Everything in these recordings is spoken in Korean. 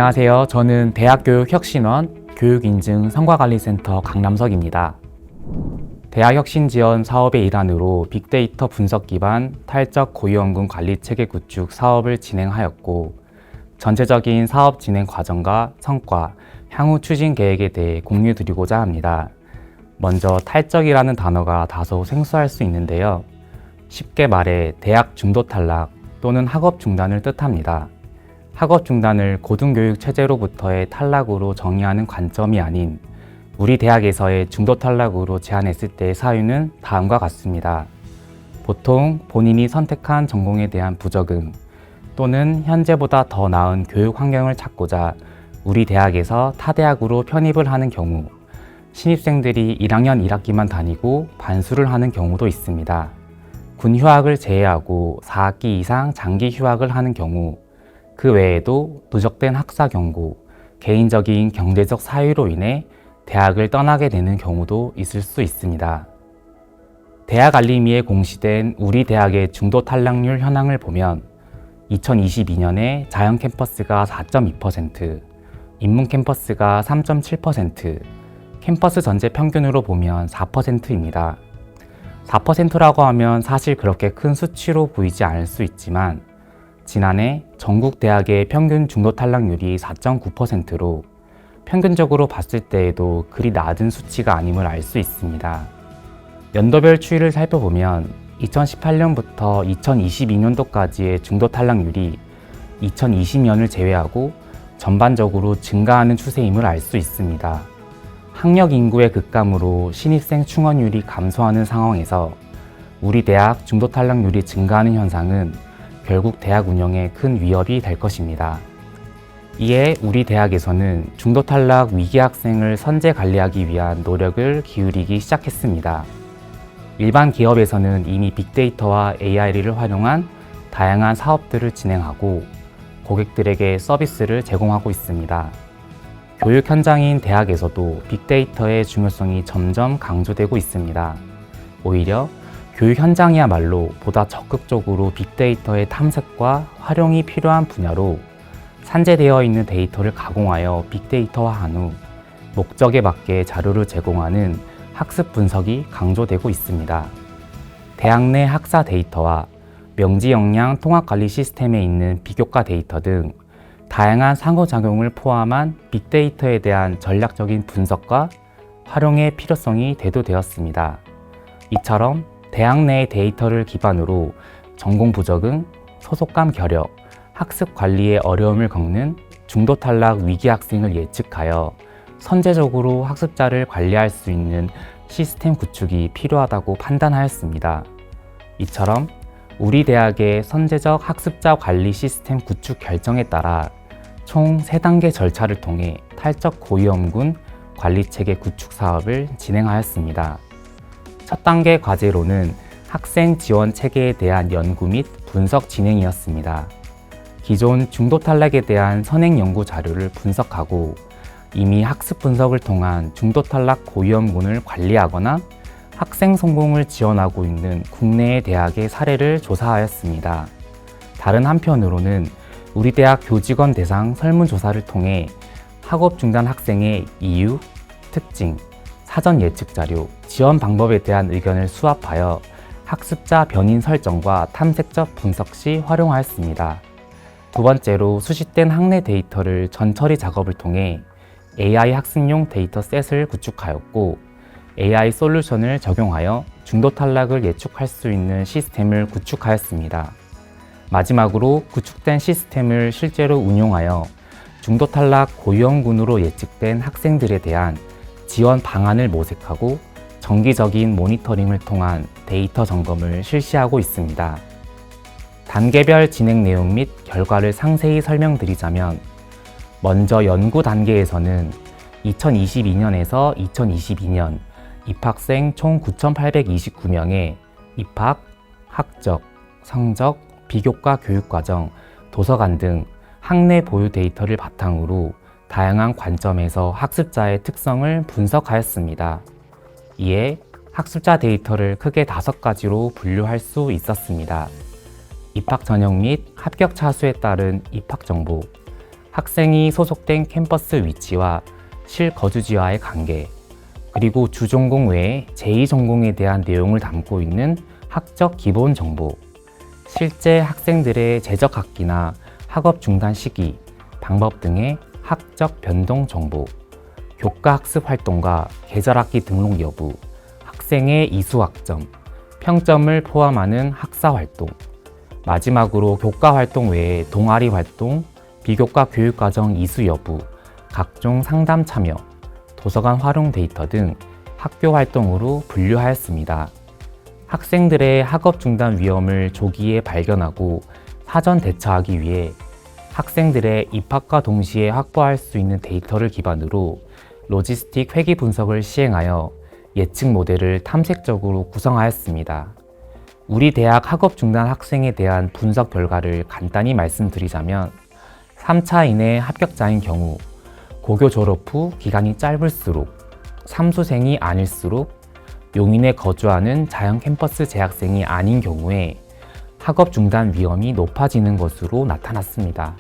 안녕하세요. 저는 대학교육혁신원 교육인증 성과관리센터 강남석입니다. 대학혁신지원 사업의 일환으로 빅데이터 분석 기반 탈적 고위험군 관리체계 구축 사업을 진행하였고, 전체적인 사업 진행 과정과 성과, 향후 추진 계획에 대해 공유드리고자 합니다. 먼저 탈적이라는 단어가 다소 생소할 수 있는데요. 쉽게 말해 대학 중도 탈락 또는 학업 중단을 뜻합니다. 학업 중단을 고등교육 체제로부터의 탈락으로 정의하는 관점이 아닌 우리 대학에서의 중도 탈락으로 제한했을 때의 사유는 다음과 같습니다. 보통 본인이 선택한 전공에 대한 부적응 또는 현재보다 더 나은 교육 환경을 찾고자 우리 대학에서 타 대학으로 편입을 하는 경우, 신입생들이 1학년 1학기만 다니고 반수를 하는 경우도 있습니다. 군 휴학을 제외하고 4학기 이상 장기 휴학을 하는 경우, 그 외에도 누적된 학사 경고, 개인적인 경제적 사유로 인해 대학을 떠나게 되는 경우도 있을 수 있습니다. 대학 알림이에 공시된 우리 대학의 중도 탈락률 현황을 보면 2022년에 자연 캠퍼스가 4.2%, 인문 캠퍼스가 3.7%, 캠퍼스 전체 평균으로 보면 4%입니다. 4%라고 하면 사실 그렇게 큰 수치로 보이지 않을 수 있지만 지난해 전국 대학의 평균 중도 탈락률이 4.9%로 평균적으로 봤을 때에도 그리 낮은 수치가 아님을 알 수 있습니다. 연도별 추이를 살펴보면 2018년부터 2022년도까지의 중도 탈락률이 2020년을 제외하고 전반적으로 증가하는 추세임을 알 수 있습니다. 학력 인구의 급감으로 신입생 충원율이 감소하는 상황에서 우리 대학 중도 탈락률이 증가하는 현상은 결국 대학 운영에 큰 위협이 될 것입니다. 이에 우리 대학에서는 중도 탈락 위기 학생을 선제 관리하기 위한 노력을 기울이기 시작했습니다. 일반 기업에서는 이미 빅데이터와 AI를 활용한 다양한 사업들을 진행하고 고객들에게 서비스를 제공하고 있습니다. 교육 현장인 대학에서도 빅데이터의 중요성이 점점 강조되고 있습니다. 오히려 교육 현장이야말로 보다 적극적으로 빅데이터의 탐색과 활용이 필요한 분야로 산재되어 있는 데이터를 가공하여 빅데이터화한 후 목적에 맞게 자료를 제공하는 학습 분석이 강조되고 있습니다. 대학 내 학사 데이터와 명지 역량 통합관리 시스템에 있는 비교과 데이터 등 다양한 상호작용을 포함한 빅데이터에 대한 전략적인 분석과 활용의 필요성이 대두되었습니다. 이처럼 대학 내의 데이터를 기반으로 전공 부적응, 소속감 결여, 학습 관리에 어려움을 겪는 중도 탈락 위기 학생을 예측하여 선제적으로 학습자를 관리할 수 있는 시스템 구축이 필요하다고 판단하였습니다. 이처럼 우리 대학의 선제적 학습자 관리 시스템 구축 결정에 따라 총 3단계 절차를 통해 탈적 고위험군 관리체계 구축 사업을 진행하였습니다. 첫 단계 과제로는 학생 지원 체계에 대한 연구 및 분석 진행이었습니다. 기존 중도 탈락에 대한 선행 연구 자료를 분석하고 이미 학습 분석을 통한 중도 탈락 고위험군을 관리하거나 학생 성공을 지원하고 있는 국내의 대학의 사례를 조사하였습니다. 다른 한편으로는 우리 대학 교직원 대상 설문조사를 통해 학업 중단 학생의 이유, 특징, 사전 예측 자료, 지원 방법에 대한 의견을 수합하여 학습자 변인 설정과 탐색적 분석 시 활용하였습니다. 두 번째로 수집된 학내 데이터를 전처리 작업을 통해 AI 학습용 데이터 셋을 구축하였고 AI 솔루션을 적용하여 중도 탈락을 예측할 수 있는 시스템을 구축하였습니다. 마지막으로 구축된 시스템을 실제로 운용하여 중도 탈락 고위험군으로 예측된 학생들에 대한 지원 방안을 모색하고 정기적인 모니터링을 통한 데이터 점검을 실시하고 있습니다. 단계별 진행 내용 및 결과를 상세히 설명드리자면 먼저 연구 단계에서는 2022년에서 2022년 입학생 총 9,829명의 입학, 학적, 성적, 비교과 교육과정, 도서관 등 학내 보유 데이터를 바탕으로 다양한 관점에서 학습자의 특성을 분석하였습니다. 이에 학습자 데이터를 크게 5가지로 분류할 수 있었습니다. 입학 전형 및 합격 차수에 따른 입학 정보, 학생이 소속된 캠퍼스 위치와 실거주지와의 관계, 그리고 주전공 외에 제2전공에 대한 내용을 담고 있는 학적 기본 정보, 실제 학생들의 재적 학기나 학업 중단 시기, 방법 등의 학적 변동 정보, 교과 학습 활동과 계절학기 등록 여부, 학생의 이수 학점, 평점을 포함하는 학사 활동, 마지막으로 교과 활동 외에 동아리 활동, 비교과 교육과정 이수 여부, 각종 상담 참여, 도서관 활용 데이터 등 학교 활동으로 분류하였습니다. 학생들의 학업 중단 위험을 조기에 발견하고 사전 대처하기 위해 학생들의 입학과 동시에 확보할 수 있는 데이터를 기반으로 로지스틱 회귀 분석을 시행하여 예측 모델을 탐색적으로 구성하였습니다. 우리 대학 학업 중단 학생에 대한 분석 결과를 간단히 말씀드리자면 3차 이내 합격자인 경우 고교 졸업 후 기간이 짧을수록, 삼수생이 아닐수록, 용인에 거주하는 자연 캠퍼스 재학생이 아닌 경우에 학업 중단 위험이 높아지는 것으로 나타났습니다.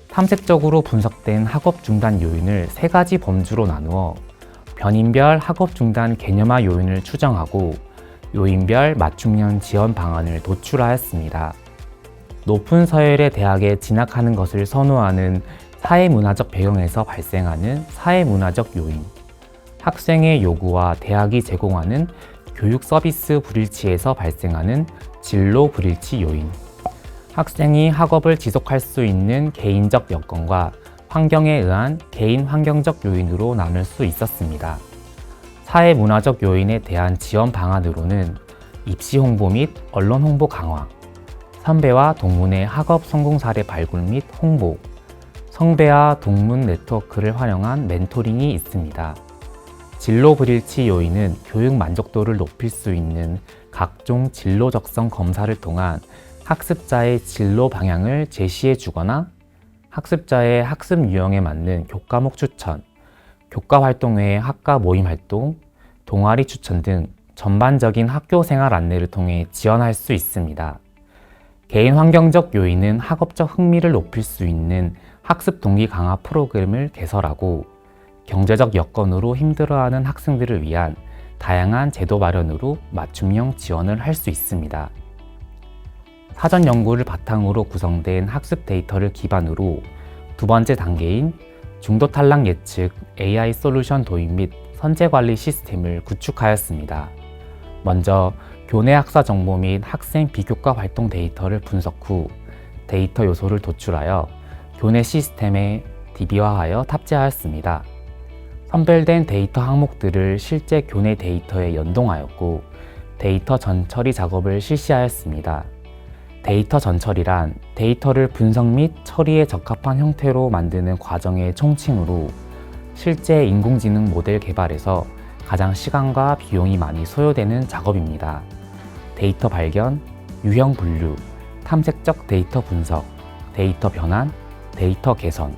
탐색적으로 분석된 학업 중단 요인을 3가지 범주로 나누어 변인별 학업 중단 개념화 요인을 추정하고 요인별 맞춤형 지원 방안을 도출하였습니다. 높은 서열의 대학에 진학하는 것을 선호하는 사회문화적 배경에서 발생하는 사회문화적 요인, 학생의 요구와 대학이 제공하는 교육 서비스 불일치에서 발생하는 진로 불일치 요인, 학생이 학업을 지속할 수 있는 개인적 여건과 환경에 의한 개인 환경적 요인으로 나눌 수 있었습니다. 사회문화적 요인에 대한 지원 방안으로는 입시 홍보 및 언론 홍보 강화, 선배와 동문의 학업 성공 사례 발굴 및 홍보, 성배와 동문 네트워크를 활용한 멘토링이 있습니다. 진로 불일치 요인은 교육 만족도를 높일 수 있는 각종 진로 적성 검사를 통한 학습자의 진로 방향을 제시해 주거나 학습자의 학습 유형에 맞는 교과목 추천, 교과 활동 외의 학과 모임 활동, 동아리 추천 등 전반적인 학교 생활 안내를 통해 지원할 수 있습니다. 개인 환경적 요인은 학업적 흥미를 높일 수 있는 학습 동기 강화 프로그램을 개설하고 경제적 여건으로 힘들어하는 학생들을 위한 다양한 제도 마련으로 맞춤형 지원을 할 수 있습니다. 사전 연구를 바탕으로 구성된 학습 데이터를 기반으로 두 번째 단계인 중도 탈락 예측 AI 솔루션 도입 및 선제 관리 시스템을 구축하였습니다. 먼저 교내 학사 정보 및 학생 비교과 활동 데이터를 분석 후 데이터 요소를 도출하여 교내 시스템에 DB화하여 탑재하였습니다. 선별된 데이터 항목들을 실제 교내 데이터에 연동하였고 데이터 전처리 작업을 실시하였습니다. 데이터 전처리란 데이터를 분석 및 처리에 적합한 형태로 만드는 과정의 총칭으로 실제 인공지능 모델 개발에서 가장 시간과 비용이 많이 소요되는 작업입니다. 데이터 발견, 유형 분류, 탐색적 데이터 분석, 데이터 변환, 데이터 개선,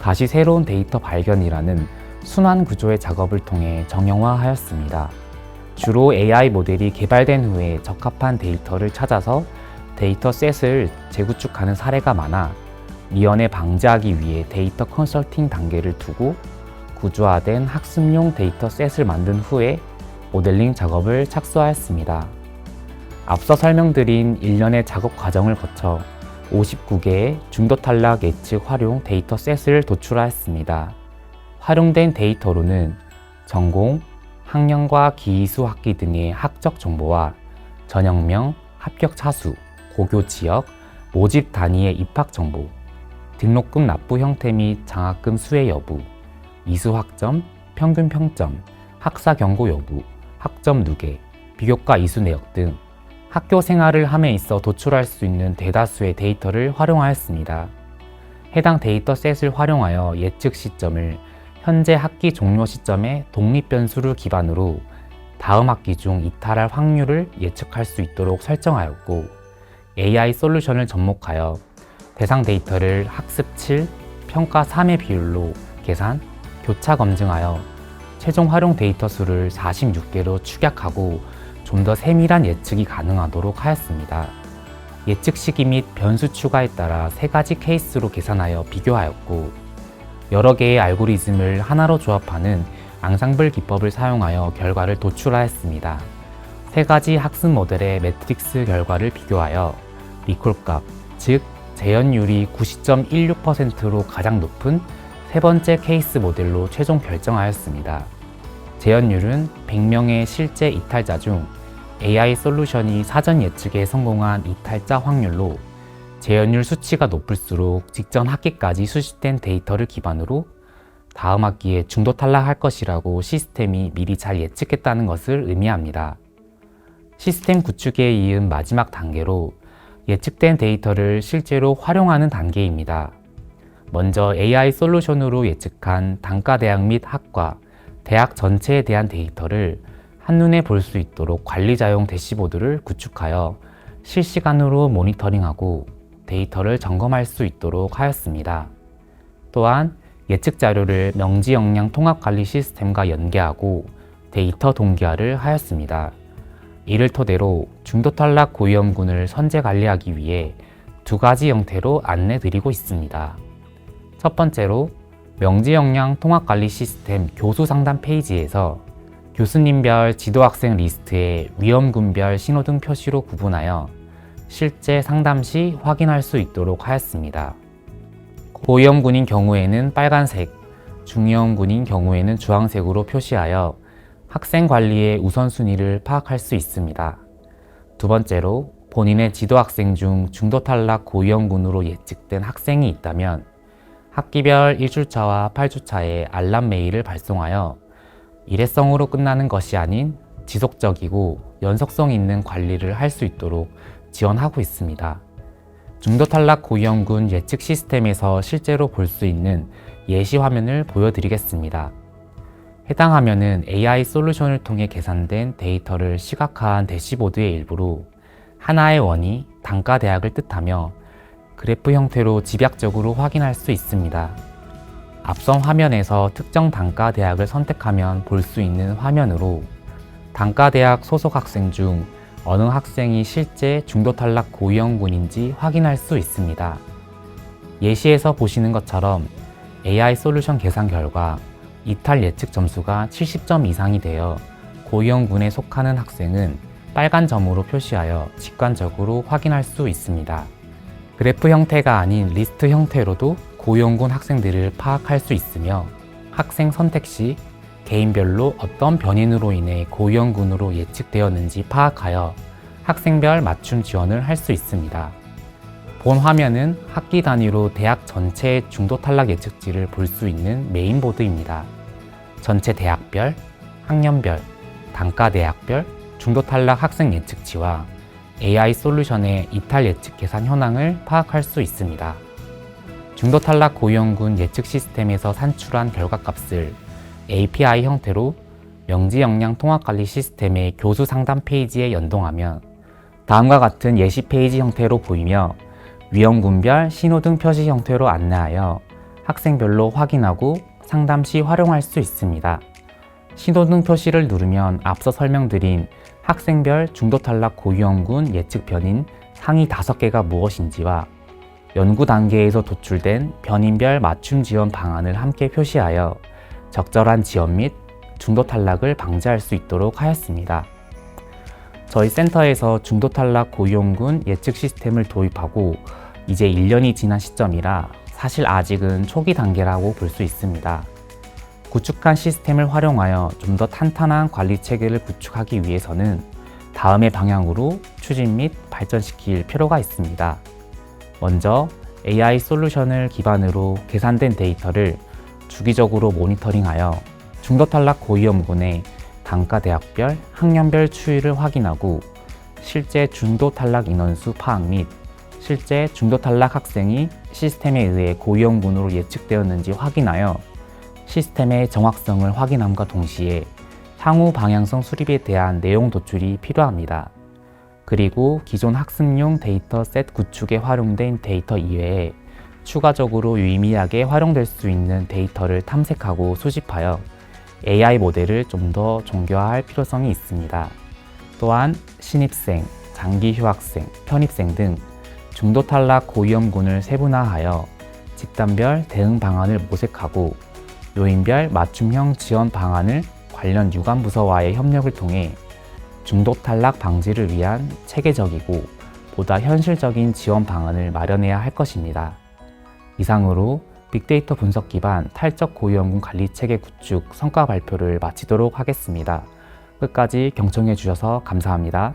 다시 새로운 데이터 발견이라는 순환 구조의 작업을 통해 정형화하였습니다. 주로 AI 모델이 개발된 후에 적합한 데이터를 찾아서 데이터 셋을 재구축하는 사례가 많아 미연에 방지하기 위해 데이터 컨설팅 단계를 두고 구조화된 학습용 데이터 셋을 만든 후에 모델링 작업을 착수하였습니다. 앞서 설명드린 일련의 작업 과정을 거쳐 59개의 중도 탈락 예측 활용 데이터 셋을 도출하였습니다. 활용된 데이터로는 전공, 학년과 기이수 학기 등의 학적 정보와 전형명, 합격 차수, 고교 지역, 모집 단위의 입학 정보, 등록금 납부 형태 및 장학금 수혜 여부, 이수 학점, 평균 평점, 학사 경고 여부, 학점 누계, 비교과 이수 내역 등 학교 생활을 함에 있어 도출할 수 있는 대다수의 데이터를 활용하였습니다. 해당 데이터 셋을 활용하여 예측 시점을 현재 학기 종료 시점의 독립 변수를 기반으로 다음 학기 중 이탈할 확률을 예측할 수 있도록 설정하였고 AI 솔루션을 접목하여 대상 데이터를 학습 7, 평가 3의 비율로 계산, 교차 검증하여 최종 활용 데이터 수를 46개로 축약하고 좀 더 세밀한 예측이 가능하도록 하였습니다. 예측 시기 및 변수 추가에 따라 3가지 케이스로 계산하여 비교하였고, 여러 개의 알고리즘을 하나로 조합하는 앙상블 기법을 사용하여 결과를 도출하였습니다. 3가지 학습 모델의 매트릭스 결과를 비교하여 리콜값, 즉 재현율이 90.16%로 가장 높은 세 번째 케이스 모델로 최종 결정하였습니다. 재현율은 100명의 실제 이탈자 중 AI 솔루션이 사전 예측에 성공한 이탈자 확률로, 재현율 수치가 높을수록 직전 학기까지 수집된 데이터를 기반으로 다음 학기에 중도 탈락할 것이라고 시스템이 미리 잘 예측했다는 것을 의미합니다. 시스템 구축에 이은 마지막 단계로 예측된 데이터를 실제로 활용하는 단계입니다. 먼저 AI 솔루션으로 예측한 단과 대학 및 학과, 대학 전체에 대한 데이터를 한눈에 볼 수 있도록 관리자용 대시보드를 구축하여 실시간으로 모니터링하고 데이터를 점검할 수 있도록 하였습니다. 또한 예측 자료를 명지 역량 통합 관리 시스템과 연계하고 데이터 동기화를 하였습니다. 이를 토대로 중도 탈락 고위험군을 선제 관리하기 위해 2가지 형태로 안내 드리고 있습니다. 첫 번째로 명지 역량 통합 관리 시스템 교수 상담 페이지에서 교수님별 지도학생 리스트에 위험군별 신호등 표시로 구분하여 실제 상담 시 확인할 수 있도록 하였습니다. 고위험군인 경우에는 빨간색, 중위험군인 경우에는 주황색으로 표시하여 학생 관리의 우선순위를 파악할 수 있습니다. 두 번째로 본인의 지도학생 중 중도 탈락 고위험군으로 예측된 학생이 있다면 학기별 1주차와 8주차에 알람 메일을 발송하여 일회성으로 끝나는 것이 아닌 지속적이고 연속성 있는 관리를 할 수 있도록 지원하고 있습니다. 중도 탈락 고위험군 예측 시스템에서 실제로 볼 수 있는 예시 화면을 보여드리겠습니다. 해당 화면은 AI 솔루션을 통해 계산된 데이터를 시각화한 대시보드의 일부로 하나의 원이 단과 대학을 뜻하며 그래프 형태로 집약적으로 확인할 수 있습니다. 앞선 화면에서 특정 단과 대학을 선택하면 볼 수 있는 화면으로 단과 대학 소속 학생 중 어느 학생이 실제 중도 탈락 고위험군인지 확인할 수 있습니다. 예시에서 보시는 것처럼 AI 솔루션 계산 결과 이탈 예측 점수가 70점 이상이 되어 고위험군에 속하는 학생은 빨간 점으로 표시하여 직관적으로 확인할 수 있습니다. 그래프 형태가 아닌 리스트 형태로도 고위험군 학생들을 파악할 수 있으며 학생 선택 시 개인별로 어떤 변인으로 인해 고위험군으로 예측되었는지 파악하여 학생별 맞춤 지원을 할 수 있습니다. 본 화면은 학기 단위로 대학 전체의 중도 탈락 예측치를 볼 수 있는 메인보드입니다. 전체 대학별, 학년별, 단과 대학별 중도 탈락 학생 예측치와 AI 솔루션의 이탈 예측 계산 현황을 파악할 수 있습니다. 중도 탈락 고위험군 예측 시스템에서 산출한 결과값을 API 형태로 명지 역량 통합 관리 시스템의 교수 상담 페이지에 연동하면 다음과 같은 예시 페이지 형태로 보이며 위험군별 신호등 표시 형태로 안내하여 학생별로 확인하고 상담 시 활용할 수 있습니다. 신호등 표시를 누르면 앞서 설명드린 학생별 중도 탈락 고위험군 예측 변인 상위 5개가 무엇인지와 연구 단계에서 도출된 변인별 맞춤 지원 방안을 함께 표시하여 적절한 지원 및 중도 탈락을 방지할 수 있도록 하였습니다. 저희 센터에서 중도 탈락 고위험군 예측 시스템을 도입하고 이제 1년이 지난 시점이라 사실 아직은 초기 단계라고 볼 수 있습니다. 구축한 시스템을 활용하여 좀 더 탄탄한 관리 체계를 구축하기 위해서는 다음의 방향으로 추진 및 발전시킬 필요가 있습니다. 먼저 AI 솔루션을 기반으로 계산된 데이터를 주기적으로 모니터링하여 중도 탈락 고위험군의 단과 대학별, 학년별 추이를 확인하고 실제 중도 탈락 인원수 파악 및 실제 중도 탈락 학생이 시스템에 의해 고위험군으로 예측되었는지 확인하여 시스템의 정확성을 확인함과 동시에 향후 방향성 수립에 대한 내용 도출이 필요합니다. 그리고 기존 학습용 데이터 셋 구축에 활용된 데이터 이외에 추가적으로 유의미하게 활용될 수 있는 데이터를 탐색하고 수집하여 AI 모델을 좀 더 정교화할 필요성이 있습니다. 또한 신입생, 장기 휴학생, 편입생 등 중도 탈락 고위험군을 세분화하여 집단별 대응 방안을 모색하고 요인별 맞춤형 지원 방안을 관련 유관부서와의 협력을 통해 중도 탈락 방지를 위한 체계적이고 보다 현실적인 지원 방안을 마련해야 할 것입니다. 이상으로 빅데이터 분석 기반 탈적 고위험군 관리 체계 구축 성과 발표를 마치도록 하겠습니다. 끝까지 경청해 주셔서 감사합니다.